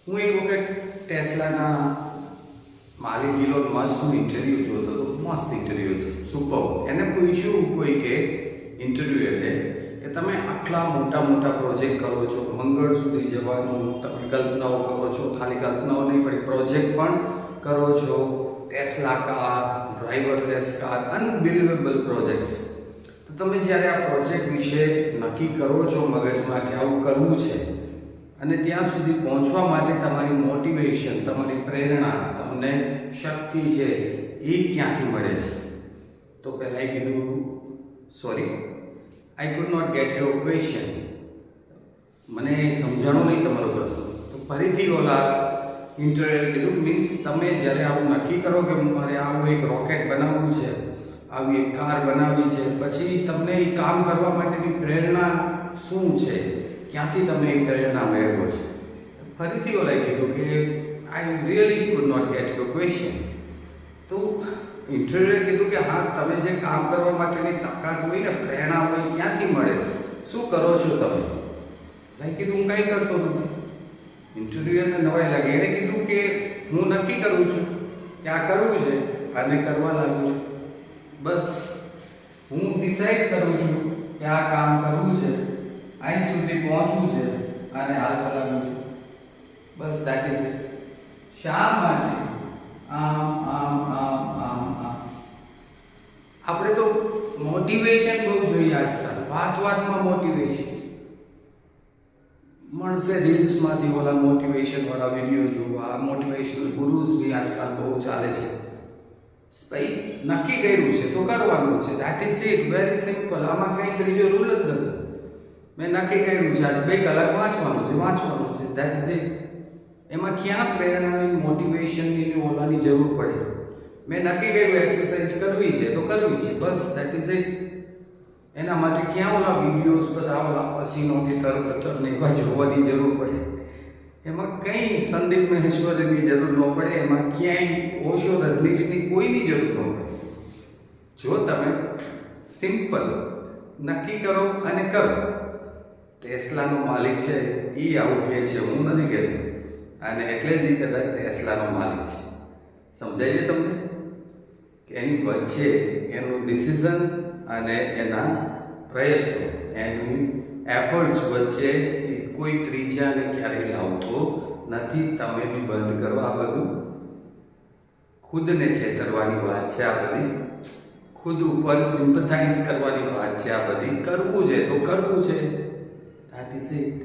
હું એક વખત ટેસ્લાના માલિક ઇલોન મસ્કનું ઇન્ટરવ્યૂ જોતો હતો. મસ્ત ઇન્ટરવ્યૂ હતું, સુપર. એને પૂછ્યું કોઈ કે ઇન્ટરવ્યુઅરે કે તમે આટલા મોટા મોટા પ્રોજેક્ટ કરો છો, મંગળ સુધી જવાનું તમે કલ્પનાઓ કરો છો, ખાલી કલ્પનાઓ નહીં પણ પ્રોજેક્ટ પણ કરો છો, tesla car, driverless car, unbelievable projects. તો તમે જ્યારે આ પ્રોજેક્ટ વિશે નક્કી કરો છો મગજમાં કે આવું કરવું છે અને ત્યાં સુધી પહોંચવા માટે તમારી મોટિવેશન, તમારી પ્રેરણા, તમને શક્તિ છે એ ક્યાંથી મળે છે? તો પહેલાં એ કીધું, sorry, I could not get your question. મને સમજાણું નહીં તમારો પ્રશ્ન. તો ફરીથી ઓલા ઇન્ટરવ્યુઅરે કીધું, મીન્સ તમે જ્યારે આવું નક્કી કરો કે મારે આવું એક રોકેટ બનાવવું છે, આવી એક કાર બનાવવી છે, પછી તમને એ કામ કરવા માટેની પ્રેરણા શું છે? ક્યાંથી તમે એ પ્રેરણા મેળવો છો? ફરીથી ઓલાએ કીધું કે I really could not get your question. તો ઇન્ટરવ્યુઅરે કીધું કે હા, તમે જે કામ કરવા માટેની તાકાત હોય ને, પ્રેરણા હોય, ક્યાંથી મળે? શું કરો છો તમે? મેં કીધું હું કાંઈ કરતો નથી. ઇન્ટરવ્યુઅરને નવાઈ લાગી. એણે કીધું કે હું નક્કી કરું છું કે આ કરવું છે અને કરવા લાગુ છું. બસ હું ડિસાઈડ કરું છું કે આ કામ કરવું છે, અહીં સુધી પહોંચવું છે અને હાલવા લાગુ છું. બસ દેટ ઇઝ ઇટ. શા માટે આમ આમ આમ આમ આમ? આપણે તો મોટિવેશન બહુ જોઈએ આજકાલ, વાતમાં મોટિવેશન મળશે. રીલ્સમાંથી ઓલા મોટિવેશનવાળા વિડીયો જોવા, મોટિવેશનલ ગુરુઝ બી આજકાલ બહુ ચાલે છે. ભાઈ નક્કી કર્યું છે તો કરવાનું છે, that is it. Very simple. આમાં કંઈ ત્રીજો રૂલ જ નથી. મેં નક્કી કર્યું છે આજે 2 કલાક વાંચવાનું છે, દેટ ઇઝ ઇટ. એમાં ક્યાં પ્રેરણાની, મોટિવેશનની, ઓલાની જરૂર પડે? મેં નક્કી કર્યું એક્સરસાઇઝ કરવી છે તો કરવી છે, બસ દેટ ઇઝ ઇટ. એના માટે ક્યાં ઓલા વિડીયોઝ બધા ઓલા પસીનોથી તરબતરને એવા જોવાની જરૂર પડે? એમાં કંઈ સંદીપ મહેશ્વરીની જરૂર ન પડે. એમાં ક્યાંય ઓશો રજનીશની કોઈની જરૂર ન પડે. જો તમે સિમ્પલ નક્કી કરો અને કરો. ટેસ્લાનો માલિક છે એ આવું કહે છે, હું નથી કહેતો. અને એટલે જ એ કદાચ ટેસ્લાનો માલિક છે. સમજાય છે તમને કે એની વચ્ચે એનું ડિસિઝન અને એના પ્રયત્નો, એની એફર્ટ્સ વચ્ચે કોઈ ત્રીજાને ક્યારેય લાવતો નથી. તમે બી બંધ કરો આ બધું. ખુદને છેતરવાની વાત છે આ બધી. ખુદ ઉપર સિમ્પથાઇઝ કરવાની વાત છે આ બધી. કરવું છે તો કરવું છે, ધેટ ઇઝ ઇટ.